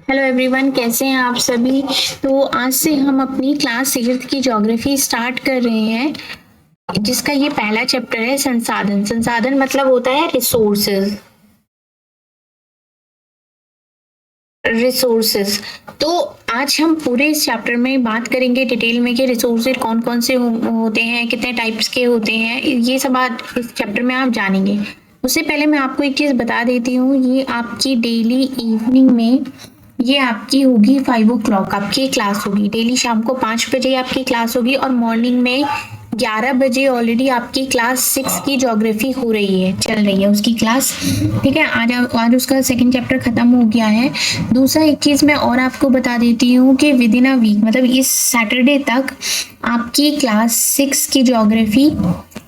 Hello everyone, कैसे हैं आप सभी। तो आज से हम अपनी क्लास 8 की ज्योग्राफी स्टार्ट कर रहे हैं, जिसका ये पहला चैप्टर है संसाधन। संसाधन मतलब होता है रिसोर्सेज। रिसोर्सेज तो आज हम पूरे इस चैप्टर में बात करेंगे डिटेल में कि रिसोर्सेज कौन कौन से होते हैं, कितने टाइप्स के होते हैं, ये सब आज इस चैप्टर में आप जानेंगे। उससे पहले मैं आपको एक चीज़ बता देती हूँ, ये आपकी डेली इवनिंग में ये आपकी होगी 5 o'clock आपकी क्लास होगी। डेली शाम को 5 बजे आपकी क्लास होगी और मॉर्निंग में 11 बजे ऑलरेडी आपकी क्लास 6 की ज्योग्राफी हो रही है, चल रही है उसकी क्लास। ठीक है, आज उसका सेकंड चैप्टर खत्म हो गया है। दूसरा एक चीज़ मैं और आपको बता देती हूँ कि विद इन अ वीक मतलब इस सैटरडे तक आपकी क्लास 6 की ज्योग्राफी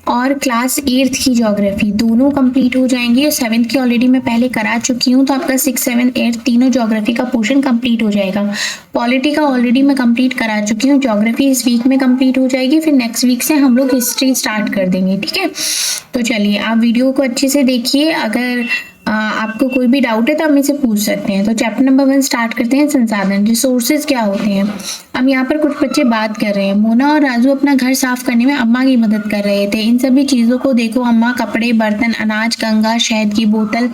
और क्लास 8 की ज्योग्राफी दोनों कंप्लीट हो जाएंगी। और 7th की ऑलरेडी मैं पहले करा चुकी हूँ, तो आपका 6, 7, 8 तीनों ज्योग्राफी का पोर्शन कंप्लीट हो जाएगा। पॉलिटी का ऑलरेडी मैं कंप्लीट करा चुकी हूँ, ज्योग्राफी इस वीक में कंप्लीट हो जाएगी। फिर नेक्स्ट वीक से हम लोग हिस्ट्री स्टार्ट कर देंगे। ठीक है, तो चलिए आप वीडियो को अच्छे से देखिए। अगर आपको कोई भी डाउट है तो आप मुझसे पूछ सकते हैं। तो चैप्टर नंबर 1 स्टार्ट करते हैं, संसाधन। रिसोर्सेज क्या होते हैं। अब यहाँ पर कुछ बच्चे बात कर रहे हैं, मोना और राजू अपना घर साफ करने में अम्मा की मदद कर रहे थे। इन सभी चीजों को देखो, अम्मा कपड़े, बर्तन, अनाज, कंघा, शहद की बोतल,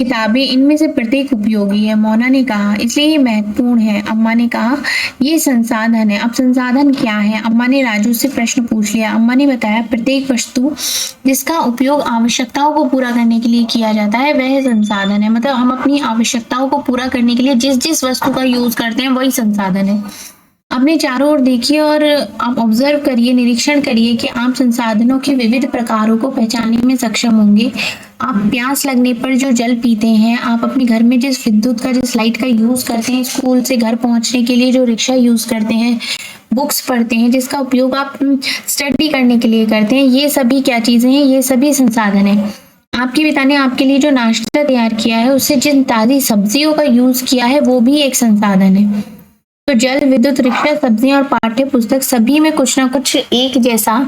किताबें, इनमें से प्रत्येक उपयोगी है। मोना ने कहा इसलिए ये महत्वपूर्ण है। अम्मा ने कहा ये संसाधन है। अब संसाधन क्या है, अम्मा ने राजू से प्रश्न पूछ लिया। अम्मा ने बताया प्रत्येक वस्तु जिसका उपयोग आवश्यकताओं को पूरा करने के लिए किया जाता है वह संसाधन है। मतलब हम अपनी आवश्यकताओं को पूरा करने के लिए जिस जिस वस्तु का यूज करते हैं वही संसाधन है। अपने चारों ओर देखिए और आप ऑब्जर्व करिए, निरीक्षण करिए कि आप संसाधनों के विविध प्रकारों को पहचानने में सक्षम होंगे। आप प्यास लगने पर जो जल पीते हैं, आप अपने घर में जिस विद्युत का, जिस लाइट का यूज करते हैं, स्कूल से घर पहुंचने के लिए जो रिक्शा यूज करते हैं, बुक्स पढ़ते हैं, जिसका उपयोग आप स्टडी करने के लिए करते हैं, ये सभी क्या चीजें हैं, ये सभी संसाधन है। आपके पिता ने आपके लिए जो नाश्ता तैयार किया है, उससे जिन ताजी सब्जियों का यूज किया है वो भी एक संसाधन है। तो जल, विद्युत, रिक्शा, सब्जियां और पाठ्य पुस्तक सभी में कुछ ना कुछ एक जैसा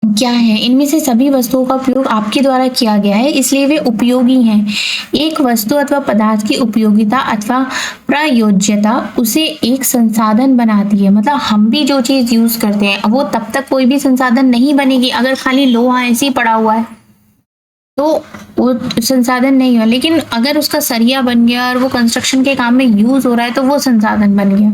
क्या है। इनमें से सभी वस्तुओं का उपयोग आपके द्वारा किया गया है, इसलिए वे उपयोगी हैं। एक वस्तु अथवा पदार्थ की उपयोगिता अथवा प्रयोज्यता उसे एक संसाधन बनाती है। मतलब हम भी जो चीज यूज करते हैं वो तब तक कोई भी संसाधन नहीं बनेगी अगर खाली लोहा ऐसे ही पड़ा हुआ है, तो वो संसाधन नहीं है। लेकिन अगर उसका सरिया बन गया और वो कंस्ट्रक्शन के काम में यूज हो रहा है तो वो संसाधन बन गया।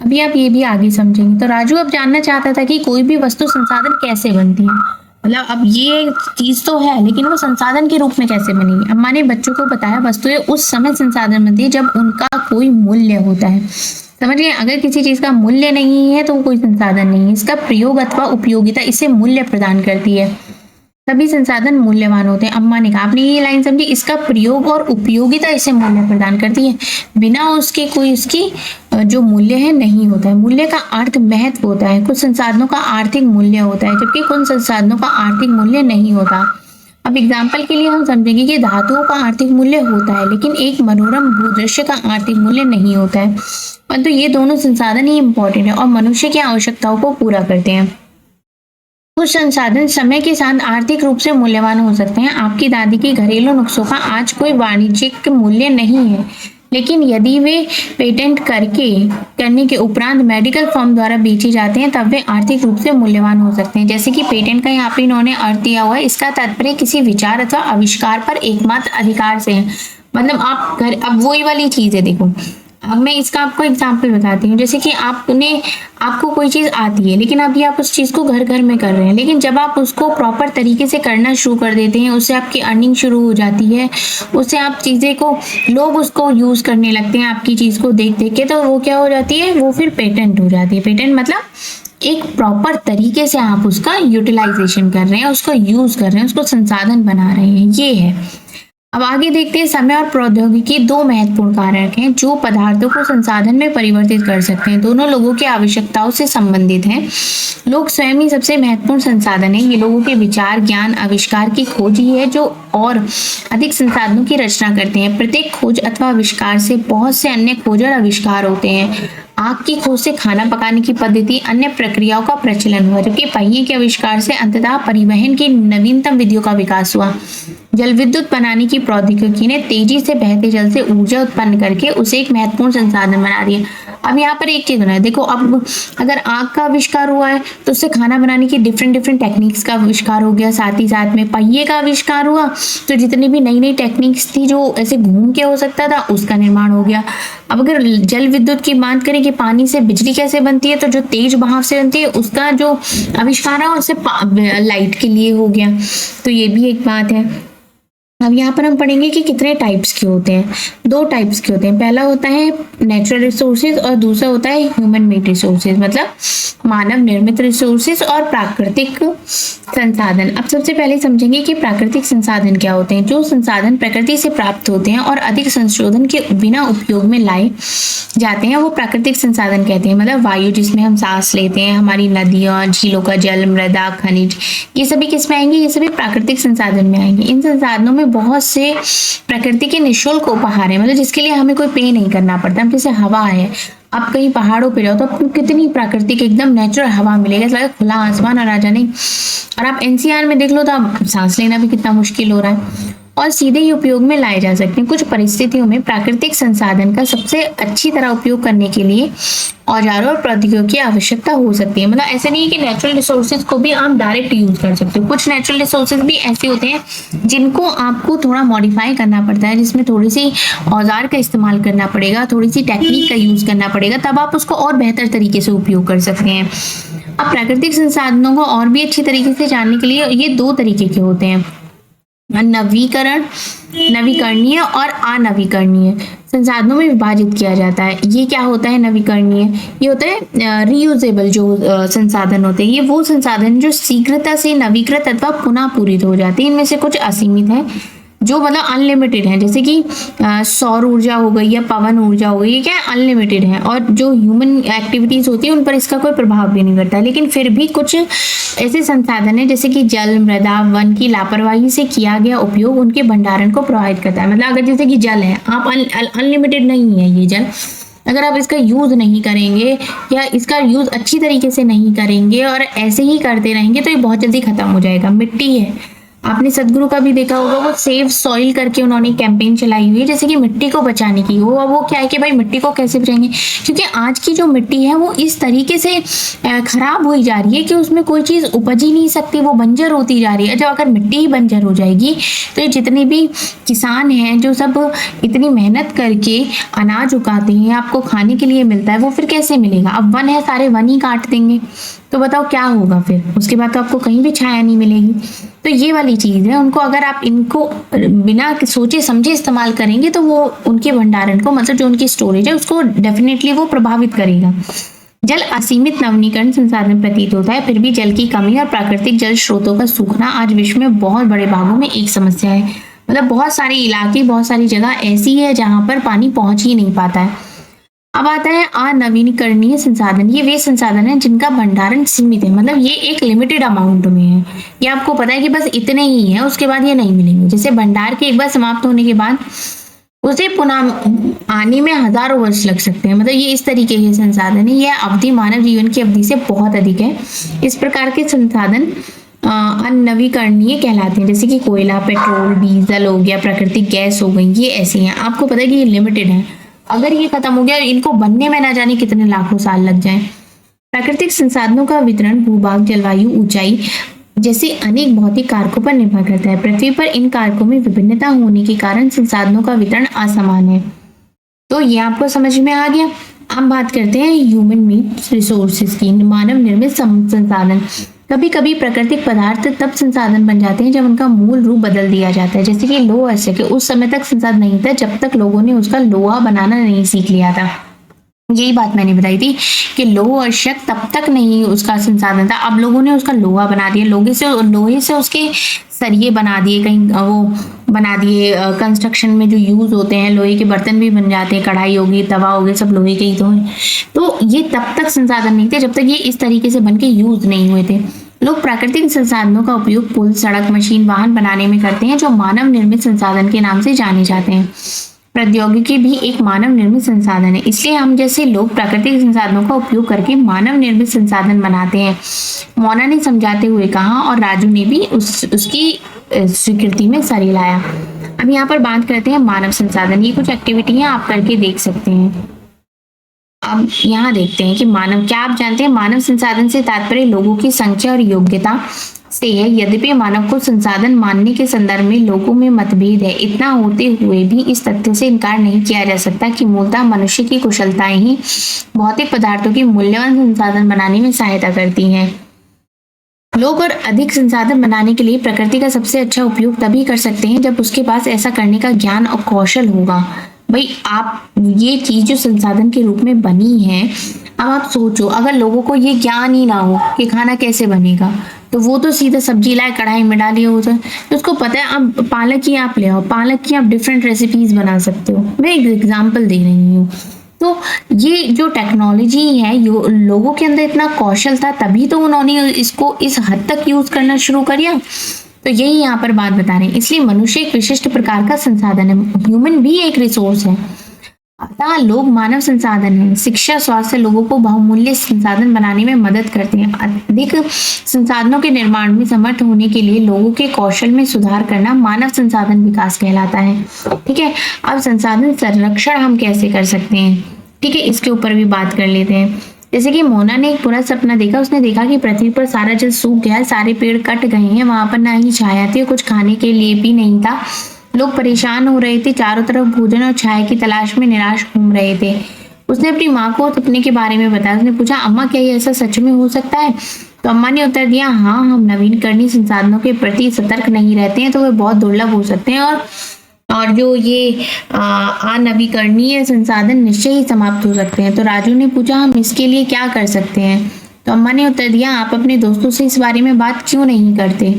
अभी आप ये भी आगे समझेंगे। तो राजू अब जानना चाहता था कि कोई भी वस्तु संसाधन कैसे बनती है। मतलब अब ये चीज तो है लेकिन वो संसाधन के रूप में कैसे बनेगी। अम्मा ने बच्चों को बताया वस्तुएं उस समय संसाधन बनती है जब उनका कोई मूल्य होता है। समझ गए, अगर किसी चीज का मूल्य नहीं है तो वो कोई संसाधन नहीं है। इसका प्रयोग अथवा उपयोगिता इसे मूल्य प्रदान करती है। सभी संसाधन मूल्यवान होते हैं। अम्मा ने कहा, आपने ये लाइन समझी, इसका प्रयोग और उपयोगिता इसे मूल्य प्रदान करती है। बिना उसके कोई इसकी जो मूल्य है नहीं होता है। मूल्य का अर्थ महत्व होता है। कुछ संसाधनों का आर्थिक मूल्य होता है जबकि कुछ संसाधनों का आर्थिक मूल्य नहीं होता। अब एग्जाम्पल के लिए हम समझेंगे कि धातुओं का आर्थिक मूल्य होता है लेकिन एक मनोरम भूदृश्य का आर्थिक मूल्य नहीं होता है। परंतु ये दोनों संसाधन ही इंपॉर्टेंट है और मनुष्य की आवश्यकताओं को पूरा करते हैं। कुछ संसाधन समय के साथ आर्थिक रूप से मूल्यवान हो सकते हैं। आपकी दादी के घरेलू नुस्खों का आज कोई वाणिज्यिक मूल्य नहीं है, लेकिन यदि वे पेटेंट करने के उपरांत मेडिकल फर्म द्वारा बेचे जाते हैं तब वे आर्थिक रूप से मूल्यवान हो सकते हैं। जैसे कि पेटेंट का यहाँ पे इन्होंने अर्थ दिया हुआ है, इसका तात्पर्य किसी विचार अथवा आविष्कार पर एकमात्र अधिकार से है। मतलब आप घर, अब वही वाली चीज है। देखो, अब मैं इसका आपको एग्जाम्पल बताती हूँ। जैसे कि आपको कोई चीज आती है लेकिन अभी आप उस चीज को घर घर में कर रहे हैं, लेकिन जब आप उसको प्रॉपर तरीके से करना शुरू कर देते हैं, उससे आपकी अर्निंग शुरू हो जाती है, उससे आप चीजें को, लोग उसको यूज करने लगते हैं आपकी चीज को देख देख के, तो वो क्या हो जाती है, वो फिर पेटेंट हो जाती है। पेटेंट मतलब एक प्रॉपर तरीके से आप उसका यूटिलाइजेशन कर रहे हैं, उसको यूज कर रहे हैं, उसको संसाधन बना रहे हैं, ये है। अब आगे देखते हैं, समय और प्रौद्योगिकी दो महत्वपूर्ण कारक हैं जो पदार्थों को संसाधन में परिवर्तित कर सकते हैं। दोनों लोगों की आवश्यकताओं से संबंधित हैं। लोग स्वयं ही सबसे महत्वपूर्ण संसाधन है। ये लोगों के विचार, ज्ञान, आविष्कार की खोज ही है जो और अधिक संसाधनों की रचना करते हैं। प्रत्येक खोज अथवा आविष्कार से बहुत से अन्य खोज और आविष्कार होते हैं। आग की खोज से खाना पकाने की पद्धति, अन्य प्रक्रियाओं का प्रचलन हुआ, जबकि पहिए के आविष्कार से अंततः परिवहन की नवीनतम विधियों का विकास हुआ। जल विद्युत बनाने की प्रौद्योगिकी ने तेजी से बहते जल से ऊर्जा उत्पन्न करके उसे एक महत्वपूर्ण संसाधन बना दिया। अब यहाँ पर एक चीज होना है, देखो अब अगर आग का आविष्कार हुआ है तो उससे खाना बनाने की डिफरेंट डिफरेंट टेक्निक्स का आविष्कार हो गया, साथ ही साथ में पहिए का आविष्कार हुआ तो जितनी भी नई नई टेक्निक्स थी जो ऐसे घूम के हो सकता था उसका निर्माण हो गया। अब अगर जल विद्युत की बात करें कि पानी से बिजली कैसे बनती है, तो जो तेज बहाव से बनती है उसका जो आविष्कार है उससे लाइट के लिए हो गया। तो ये भी एक बात है। अब यहाँ पर हम पढ़ेंगे कि कितने टाइप्स के होते हैं। 2 टाइप्स के होते हैं, पहला होता है नेचुरल रिसोर्सेज और दूसरा होता है ह्यूमन मेड रिसोर्सेज, मतलब मानव निर्मित रिसोर्सेज और प्राकृतिक संसाधन। अब सबसे पहले समझेंगे कि प्राकृतिक संसाधन क्या होते हैं। जो संसाधन प्रकृति से प्राप्त होते हैं और अधिक संशोधन के बिना उपयोग में लाए जाते हैं वो प्राकृतिक संसाधन कहते हैं। मतलब वायु जिसमें हम सांस लेते हैं, हमारी नदियां, झीलों का जल, मृदा, खनिज, ये सभी किस में आएंगे, ये सभी प्राकृतिक संसाधन में आएंगे। इन संसाधनों में बहुत से प्रकृति के निःशुल्क उपहार है, मतलब जिसके लिए हमें कोई पे नहीं करना पड़ता। जैसे हवा है, आप कहीं पहाड़ों पे जाओ तो आपको कितनी प्राकृतिक एकदम नेचुरल हवा मिलेगी, ऐसा लगेगा खुला आसमान और राजा नहीं। और आप एनसीआर में देख लो तो आप सांस लेना भी कितना मुश्किल हो रहा है और सीधे ही उपयोग में लाए जा सकते हैं। कुछ परिस्थितियों में प्राकृतिक संसाधन का सबसे अच्छी तरह उपयोग करने के लिए औजारों और प्रौद्योगिकियों की आवश्यकता हो सकती है। मतलब ऐसा नहीं है कि नेचुरल रिसोर्सेज को भी आप डायरेक्ट यूज कर सकते हो। कुछ नेचुरल रिसोर्सेज भी ऐसे होते हैं जिनको आपको थोड़ा मॉडिफाई करना पड़ता है, जिसमें थोड़ी सी औजार का इस्तेमाल करना पड़ेगा, थोड़ी सी टेक्निक का यूज करना पड़ेगा, तब आप उसको और बेहतर तरीके से उपयोग कर सकते हैं। अब प्राकृतिक संसाधनों को और भी अच्छी तरीके से जानने के लिए ये 2 तरीके के होते हैं, नवीकरणीय और अनवीकरणीय संसाधनों में विभाजित किया जाता है। ये क्या होता है नवीकरणीय, ये होता है रीयूजेबल जो संसाधन होते हैं। ये वो संसाधन जो शीघ्रता से नवीकृत अथवा पुनः पूरित हो जाते हैं। इनमें से कुछ असीमित है जो मतलब अनलिमिटेड है, जैसे कि सौर ऊर्जा हो गई या पवन ऊर्जा हो गई, ये क्या है अनलिमिटेड है और जो ह्यूमन एक्टिविटीज होती है उन पर इसका कोई प्रभाव भी नहीं पड़ता। लेकिन फिर भी कुछ ऐसे संसाधन है जैसे कि जल, मृदा, वन की लापरवाही से किया गया उपयोग उनके भंडारण को प्रभावित करता है। मतलब अगर जैसे कि जल है, आप अनलिमिटेड नहीं है ये जल, अगर आप इसका यूज नहीं करेंगे या इसका यूज अच्छी तरीके से नहीं करेंगे और ऐसे ही करते रहेंगे तो ये बहुत जल्दी खत्म हो जाएगा। मिट्टी है, आपने सदगुरु का भी देखा होगा, वो सेव सॉइल करके उन्होंने कैंपेन चलाई हुई है जैसे कि मिट्टी को बचाने की हो। अब वो क्या है कि भाई मिट्टी को कैसे बचाएंगे, क्योंकि आज की जो मिट्टी है वो इस तरीके से खराब हुई जा रही है कि उसमें कोई चीज उपज ही नहीं सकती, वो बंजर होती जा रही है। जब अगर मिट्टी ही बंजर हो जाएगी तो ये जितने भी किसान हैं जो सब इतनी मेहनत करके अनाज उगाते हैं, आपको खाने के लिए मिलता है, वो फिर कैसे मिलेगा। अब वन है, सारे वन ही काट देंगे तो बताओ क्या होगा फिर, उसके बाद तो आपको कहीं भी छाया नहीं मिलेगी। तो ये वाली चीज है, उनको अगर आप इनको बिना सोचे समझे इस्तेमाल करेंगे तो वो उनके भंडारण को, मतलब जो उनकी स्टोरेज है उसको डेफिनेटली वो प्रभावित करेगा। जल असीमित नवीनीकरण संसाधन प्रतीत होता है, फिर भी जल की कमी और प्राकृतिक जल स्रोतों का सूखना आज विश्व में बहुत बड़े भागों में एक समस्या है। मतलब बहुत सारे इलाके, बहुत सारी जगह ऐसी है जहां पर पानी पहुंच ही नहीं पाता है। अब आता है अनवीनीकरणीय संसाधन। ये वे संसाधन है जिनका भंडारण सीमित है, मतलब ये एक लिमिटेड अमाउंट में है, ये आपको पता है कि बस इतने ही है, उसके बाद ये नहीं मिलेंगे। जैसे भंडार के एक बार समाप्त होने के बाद उसे पुनः आने में हजारों वर्ष लग सकते हैं। मतलब ये इस तरीके के संसाधन है, यह अवधि मानव जीवन की अवधि से बहुत अधिक है। इस प्रकार के संसाधन अनवीकरणीय कहलाते हैं, जैसे कि कोयला, पेट्रोल, डीजल हो गया, प्राकृतिक गैस हो गई, ये ऐसी हैं। आपको पता है कि ये लिमिटेड है, अगर ये खत्म हो गया इनको बनने में ना जाने कितने लाखों साल लग जाएं। प्राकृतिक संसाधनों का वितरण भूभाग, जलवायु, ऊंचाई जैसे अनेक भौतिक कारकों पर निर्भर करता है। पृथ्वी पर इन कारकों में विभिन्नता होने के कारण संसाधनों का वितरण असमान है। तो ये आपको समझ में आ गया। अब बात करते हैं ह्यूमन मेड रिसोर्सेज की, मानव निर्मित संसाधन। कभी कभी प्राकृतिक पदार्थ तब संसाधन बन जाते हैं जब उनका मूल रूप बदल दिया जाता है, जैसे कि लोहा है, उस समय तक संसाधन नहीं था जब तक लोगों ने उसका लोहा बनाना नहीं सीख लिया था। यही बात मैंने बताई थी कि लोह शक तब तक नहीं उसका संसाधन था, अब लोगों ने उसका लोहा बना दिया, लोहे से उसके सरिये बना दिए, कहीं वो बना दिए, कंस्ट्रक्शन में जो यूज होते हैं लोहे के बर्तन भी बन जाते हैं, कढ़ाई होगी, तवा होगी, सब लोहे के ही तो हैं। तो ये तब तक संसाधन नहीं थे जब तक ये इस तरीके से बन के यूज नहीं हुए थे। लोग प्राकृतिक संसाधनों का उपयोग पुल, सड़क, मशीन, वाहन बनाने में करते हैं जो मानव निर्मित संसाधन के नाम से जाने जाते हैं। प्रौद्योगिकी भी एक मानव निर्मित संसाधन है, इसलिए हम जैसे लोग प्राकृतिक संसाधनों का उपयोग करके मानव निर्मित संसाधन बनाते हैं। मोना ने समझाते हुए कहा और राजू ने भी उसकी स्वीकृति में सर हिलाया। अब यहाँ पर बात करते हैं मानव संसाधन। ये कुछ एक्टिविटी है, आप करके देख सकते हैं। अब यहाँ देखते हैं कि मानव, क्या आप जानते हैं मानव संसाधन से तात्पर्य लोगों की संख्या और योग्यता से है। यद्यपि मानव को संसाधन मानने के संदर्भ में लोगों में मतभेद है, इतना होते हुए भी इस तथ्य से इनकार नहीं किया जा सकता कि मूलतः मनुष्य की कुशलताएं ही भौतिक पदार्थों की मूल्यवान संसाधन बनाने में सहायता करती हैं। लोग और अधिक संसाधन बनाने के लिए प्रकृति का सबसे अच्छा उपयोग तभी कर सकते हैं जब उसके पास ऐसा करने का ज्ञान और कौशल होगा। भाई आप ये चीज जो संसाधन के रूप में बनी है, अब आप सोचो अगर लोगों को ये ज्ञान ही ना हो कि खाना कैसे बनेगा, तो वो तो सीधा सब्जी लाए कढ़ाई में डालिए होता है, तो उसको पता है। अब पालक की आप ले आओ, पालक की आप डिफरेंट रेसिपीज बना सकते हो। मैं एक एग्जाम्पल दे रही हूँ। तो ये जो टेक्नोलॉजी है, लोगों के अंदर इतना कौशल था तभी तो उन्होंने इसको इस हद तक यूज करना शुरू कर दिया। तो यही यहाँ पर बात बता रहे हैं। इसलिए मनुष्य एक विशिष्ट प्रकार का संसाधन है, ह्यूमन भी एक रिसोर्स है। अतः लोग मानव संसाधन है। शिक्षा, स्वास्थ्य लोगों को बहुमूल्य संसाधन बनाने में मदद करते हैं। अधिक संसाधनों के निर्माण में समर्थ होने के लिए लोगों के कौशल में सुधार करना मानव संसाधन विकास कहलाता है। ठीक है, अब संसाधन संरक्षण हम कैसे कर सकते हैं, ठीक है, इसके ऊपर भी बात कर लेते हैं। जैसे कि मोना ने एक बुरा सपना देखा। उसने देखा कि पृथ्वी पर सारा जल सूख गया है, सारे पेड़ कट गए हैं, वहां पर ना ही छाया थी, कुछ खाने के लिए भी नहीं था। लोग परेशान हो रहे थे, चारों तरफ भोजन और छाया की तलाश में निराश घूम रहे थे। उसने अपनी माँ को सपने के बारे में बताया। उसने पूछा, अम्मा क्या ये ऐसा सच में हो सकता है? तो अम्मा ने उत्तर दिया, हाँ, हम नवीनकरणीय संसाधनों के प्रति सतर्क नहीं रहते हैं तो वे बहुत दुर्लभ हो सकते हैं और जो ये अनवीकरणीय संसाधन निश्चय ही समाप्त हो सकते हैं। तो राजू ने पूछा, हम इसके लिए क्या कर सकते हैं? तो अम्मा ने उत्तर दिया, आप अपने दोस्तों से इस बारे में बात क्यों नहीं करते?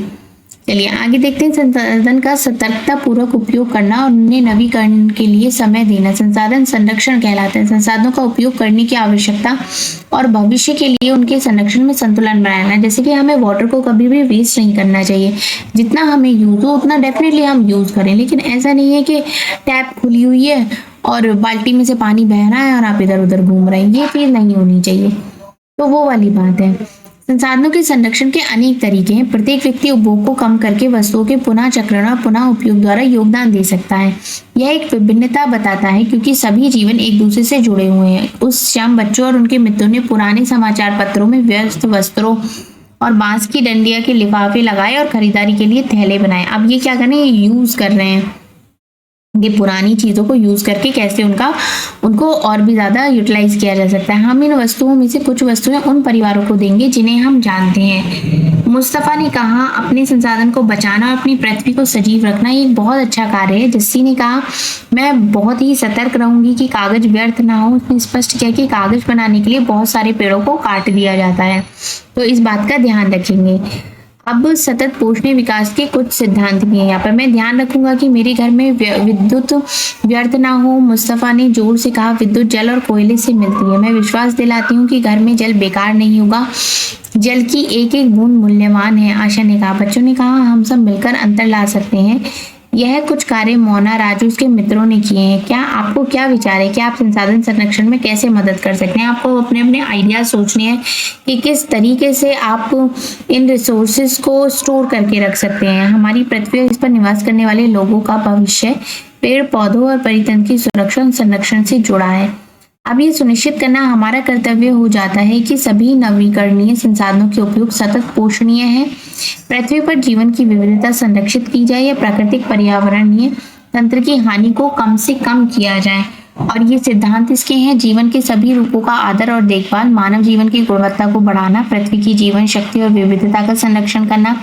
चलिए आगे देखते हैं। संसाधन का सतर्कता पूर्वक उपयोग करना और उन्हें नवीकरण के लिए समय देना संसाधन संरक्षण कहलाता है। संसाधनों का उपयोग करने की आवश्यकता और भविष्य के लिए उनके संरक्षण में संतुलन बनाना। जैसे कि हमें वाटर को कभी भी वेस्ट नहीं करना चाहिए, जितना हमें यूज हो उतना डेफिनेटली हम यूज करें, लेकिन ऐसा नहीं है कि टैप खुली हुई है और बाल्टी में से पानी बह रहा है और आप इधर उधर घूम रहे हैं, ये चीज नहीं होनी चाहिए। तो वो वाली बात है। संसाधनों के संरक्षण के अनेक तरीके हैं। प्रत्येक व्यक्ति उपभोग को कम करके वस्तुओं के पुनः चक्रण और पुनः उपयोग द्वारा योगदान दे सकता है। यह एक विभिन्नता बताता है क्योंकि सभी जीवन एक दूसरे से जुड़े हुए हैं। उस शाम बच्चों और उनके मित्रों ने पुराने समाचार पत्रों में व्यस्त वस्त्रों और बांस की डंडिया के लिफाफे लगाए और खरीदारी के लिए थैले बनाए। अब ये क्या कर रहे हैं, यूज कर रहे हैं, ये पुरानी चीजों को यूज करके कैसे उनको और भी ज्यादा यूटिलाइज किया जा सकता है। हम इन वस्तुओं में से कुछ वस्तुएं उन परिवारों को देंगे जिन्हें हम जानते हैं। मुस्तफा ने कहा, अपने संसाधन को बचाना और अपनी पृथ्वी को सजीव रखना एक बहुत अच्छा कार्य है। जस्सी ने कहा, मैं बहुत ही सतर्क रहूंगी कि कागज व्यर्थ ना हो। उसने स्पष्ट किया कि कागज बनाने के लिए बहुत सारे पेड़ों को काट दिया जाता है, तो इस बात का ध्यान रखेंगे। अब सतत पोषणीय विकास के कुछ सिद्धांत भी हैं। यहाँ पर मैं ध्यान रखूंगा कि मेरे घर में विद्युत व्यर्थ ना हो। मुस्तफा ने जोर से कहा, विद्युत जल और कोयले से मिलती है। मैं विश्वास दिलाती हूँ कि घर में जल बेकार नहीं होगा, जल की एक एक बूंद मूल्यवान है। आशा ने कहा। बच्चों ने कहा, हम सब मिलकर अंतर ला सकते हैं। यह कुछ कार्य मोना, राजू, उसके मित्रों ने किए हैं। क्या आपको क्या विचार है कि आप संसाधन संरक्षण में कैसे मदद कर सकते हैं? आपको अपने अपने आइडिया सोचने हैं कि किस तरीके से आप इन रिसोर्सेज को स्टोर करके रख सकते हैं। हमारी पृथ्वी इस पर निवास करने वाले लोगों का भविष्य पेड़ पौधों और परितंत्र की सुरक्षा और संरक्षण से जुड़ा है। अब ये सुनिश्चित करना हमारा कर्तव्य हो जाता है कि सभी नवीकरणीय संसाधनों के उपयोग सतत पोषणीय है। पृथ्वी पर जीवन की विविधता संरक्षित की जाए या प्राकृतिक पर्यावरणीय तंत्र की हानि को कम से कम किया जाए। और ये सिद्धांत इसके हैं, जीवन के सभी रूपों का आदर और देखभाल, मानव जीवन की गुणवत्ता को बढ़ाना, पृथ्वी की जीवन शक्ति और विविधता का संरक्षण करना,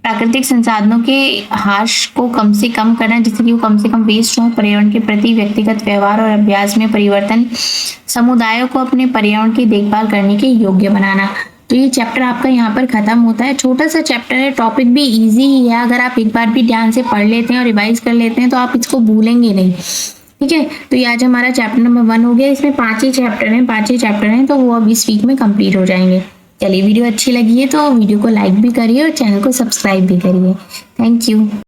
प्राकृतिक संसाधनों के हाश को कम से कम करना जिससे कि वो कम से कम वेस्ट हो, पर्यावरण के प्रति व्यक्तिगत व्यवहार और अभ्यास में परिवर्तन, समुदायों को अपने पर्यावरण की देखभाल करने के योग्य बनाना। तो ये चैप्टर आपका यहाँ पर खत्म होता है। छोटा सा चैप्टर है, टॉपिक भी इजी ही है। अगर आप एक बार भी ध्यान से पढ़ लेते हैं और रिवाइज कर लेते हैं तो आप इसको भूलेंगे नहीं। ठीक है, तो ये आज हमारा चैप्टर नंबर 1 हो गया। इसमें 5 ही चैप्टर हैं तो वो अब इस वीक में कंप्लीट हो जाएंगे। चलिए, वीडियो अच्छी लगी है तो वीडियो को लाइक भी करिए और चैनल को सब्सक्राइब भी करिए। Thank you.